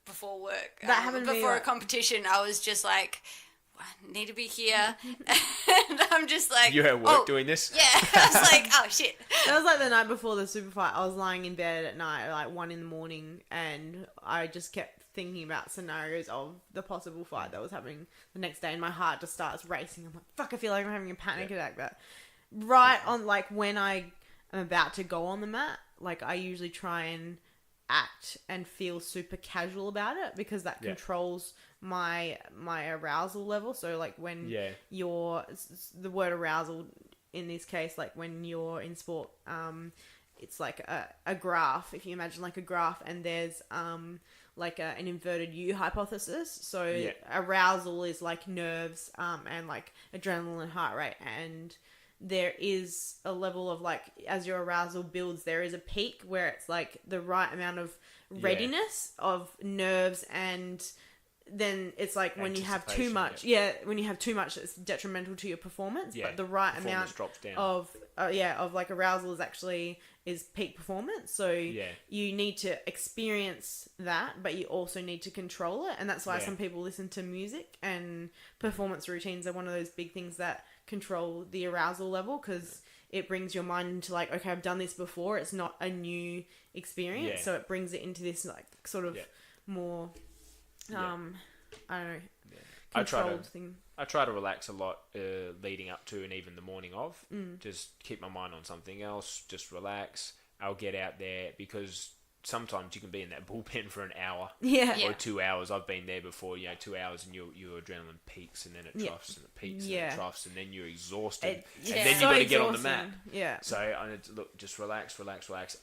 before work. That happened to me, before a like- competition. I was just like, I need to be here, and I'm just like, You at work doing this? Yeah. I was like, oh shit. That was like the night before the super fight. I was lying in bed at night, like 1 a.m, and I just kept thinking about scenarios of the possible fight that was happening the next day, and my heart just starts racing. I'm like, fuck, I feel like I'm having a panic attack. But right on, like, when I am about to go on the mat, like, I usually try and act and feel super casual about it, because that controls my arousal level. So like when you're, the word arousal in this case, like when you're in sport, it's like a graph. If you imagine like a graph, and there's like an inverted U hypothesis. So arousal is like nerves and like adrenaline and heart rate, and there is a level of like, as your arousal builds, there is a peak where it's like the right amount of readiness of nerves, and then it's like when you have too much, when you have too much, it's detrimental to your performance. But the right amount drops down. of like arousal is peak performance. So you need to experience that, but you also need to control it, and that's why some people listen to music, and performance routines are one of those big things that control the arousal level, because it brings your mind into like, okay, I've done this before, it's not a new experience, so it brings it into this like sort of more I don't know, controlled thing. I try to relax a lot leading up to and even the morning of. Just keep my mind on something else, just relax. I'll get out there, because sometimes you can be in that bullpen for an hour or 2 hours. I've been there before, 2 hours, and your adrenaline peaks, and then it troughs, and it peaks, and it troughs, and then you're exhausted, and then you've got to get on the mat. So I need to look, just relax.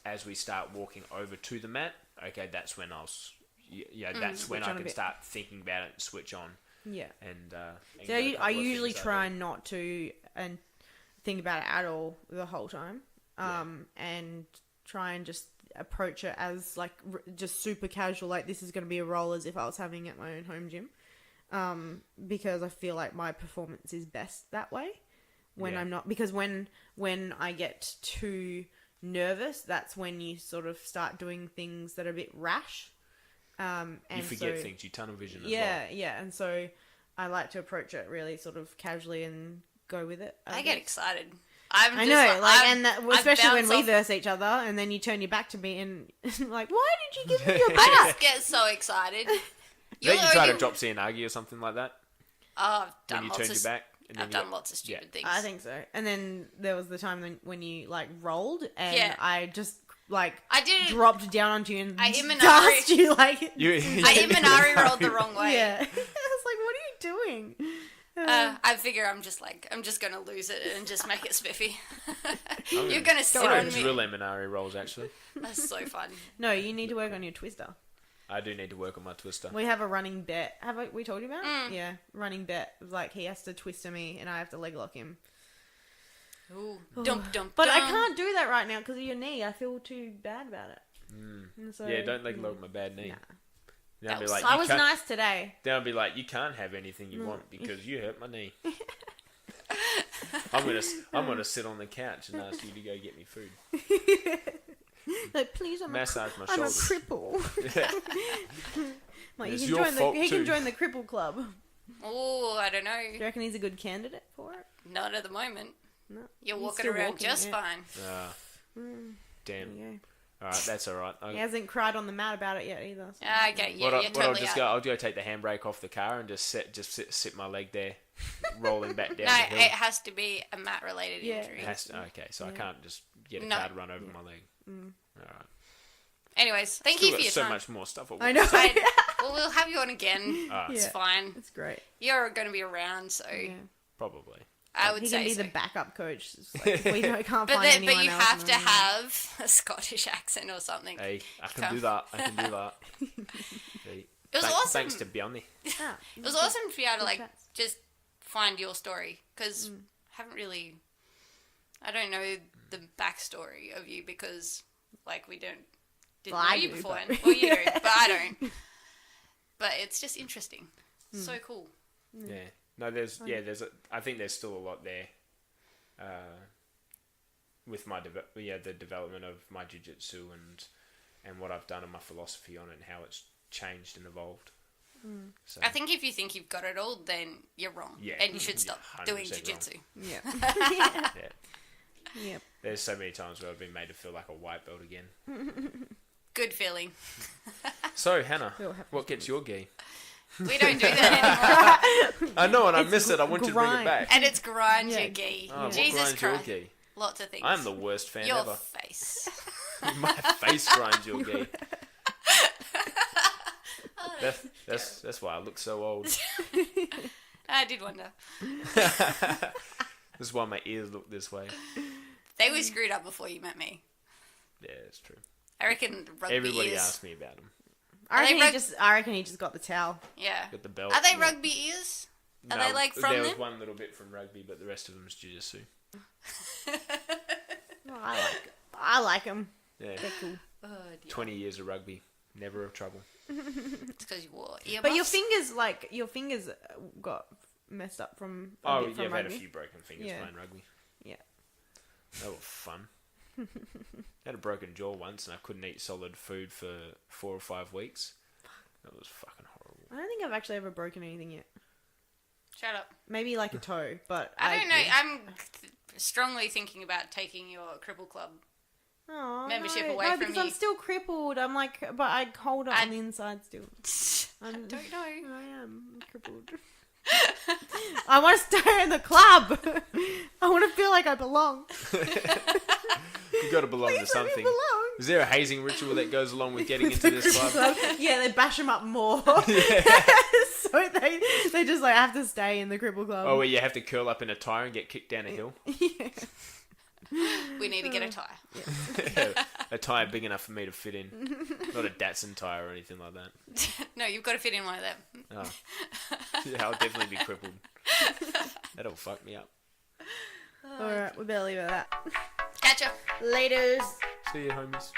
As we start walking over to the mat, okay, that's when that's when I can start thinking about it and switch on. Yeah. And so I usually try not to and think about it at all the whole time. And try and just approach it as like just super casual, like this is going to be a role, as if I was having it at my own home gym. Because I feel like my performance is best that way when I'm not, because when I get too nervous, that's when you sort of start doing things that are a bit rash. And you forget things, you tunnel vision as well. Yeah, and so I like to approach it really sort of casually and go with it. I get excited. I know, especially when we verse each other, and then you turn your back to me and like, why did you give me your back? I just get so excited. Don't you try to drop Cianagi or something like that? Oh, I've done when you turned your back? I've done lots of stupid things. I think so. And then there was the time when you like rolled, and I just like I did. dropped down onto you and I Imanari- gassed you like. I Imanari rolled the wrong way. Yeah. I was like, what are you doing? I figure I'm just gonna lose it and just make it spiffy. You're gonna sit on me. Drill Eminari rolls actually. That's so fun. No, you need to work on your twister. I do need to work on my twister. We have a running bet. We told you about it? Yeah, running bet. Like he has to twister me and I have to leg lock him. Ooh, dump. But I can't do that right now because of your knee. I feel too bad about it. So, yeah, don't leg lock my bad knee. Nah. Then I'll be like, I was nice today. Then I'll be like, you can't have anything you want because you hurt my knee. I'm gonna sit on the couch and ask you to go get me food. Like, please, massage my I'm shoulders. a cripple. Yeah. Like, It's he your fault can too. join the cripple club. Oh, I don't know. Do you reckon he's a good candidate for it? Not at the moment. No. You're He's walking still around walking, just yeah. fine. Damn. There you go. All right, that's all right. He hasn't cried on the mat about it yet either. So. Okay, yeah, you're totally out. I'll go take the handbrake off the car and just sit my leg there, rolling back down No, the hill. it has to be a mat-related Yeah. injury. Okay, so I can't just get a No. car to run over my leg. All right. Anyways, thank Still you for got your so time. much more stuff. I know. Well, we'll have you on again. It's Yeah. fine. It's great. You're going to be around, so Yeah. Probably. I would He say can be so. the backup coach. It's like, if we can't But find then, anyone but you else have in to the- have a Scottish accent or something. Hey, I can do that. Hey, It was awesome. Thanks to Bjarni. Ah, It was awesome to be able to Good like chats. just find your story because I don't know the backstory of you because like we didn't Well, know I you do, beforehand. but- Well, you do, but I don't. But it's just interesting. So cool. Yeah. No, I think there's still a lot there. With my the development of my jiu-jitsu and what I've done and my philosophy on it and how it's changed and evolved. So, I think if you think you've got it all, then you're wrong. Yeah. And you should stop 100% doing wrong. jiu-jitsu. Yeah. yeah. Yep. There's so many times where I've been made to feel like a white belt again. Good feeling. So, Hannah, We'll have what gets your gi? We don't do that anymore. I know, and I miss it. I want you to bring it grind. back. And it's grind Yeah. your gi. Oh, what Jesus grinds your Christ. gi? Lots of things. I'm the worst fan Your ever. face. My face grinds your gi. That's why I look so old. I did wonder. This is why my ears look this way. They were screwed up before you met me. Yeah, it's true. I reckon rugby Everybody ears. asked me about them. I they reckon he just got the towel. Yeah. Got the belt. Are they yeah. rugby ears? Are they like from There them? was one little bit from rugby, but the rest of them is jiu-jitsu. Oh, I like him. Yeah. They're cool. Oh, dear. 20 years of rugby. Never of trouble. It's because you wore earmuffs. But your fingers got messed up from Oh, bit from yeah, I've had a rugby. few broken fingers Yeah. playing rugby. Yeah. They were fun. I had a broken jaw once and I couldn't eat solid food for 4 or 5 weeks. That was fucking horrible. I don't think I've actually ever broken anything yet. Shut up. Maybe like a toe, but I don't know. I'm strongly thinking about taking your cripple club. Oh, membership no, away no, from because you. I'm still crippled. I'm like, but I hold it on the inside still. I don't know. I am crippled. I want to stay in the club. I want to feel like I belong. You got to belong to Please let me something. belong. Is there a hazing ritual that goes along with getting into this club? Yeah, they bash them up more. So they just like have to stay in the cripple club. Oh, where you have to curl up in a tire and get kicked down a hill? Yeah. We need to get a tie. Yeah, a tire big enough for me to fit in. Not a Datsun tire or anything like that. No, you've got to fit in one of them. Oh. Yeah, I'll definitely be crippled. That'll fuck me up. Alright, we better leave it at that. Catch ya. Laters. See you, homies.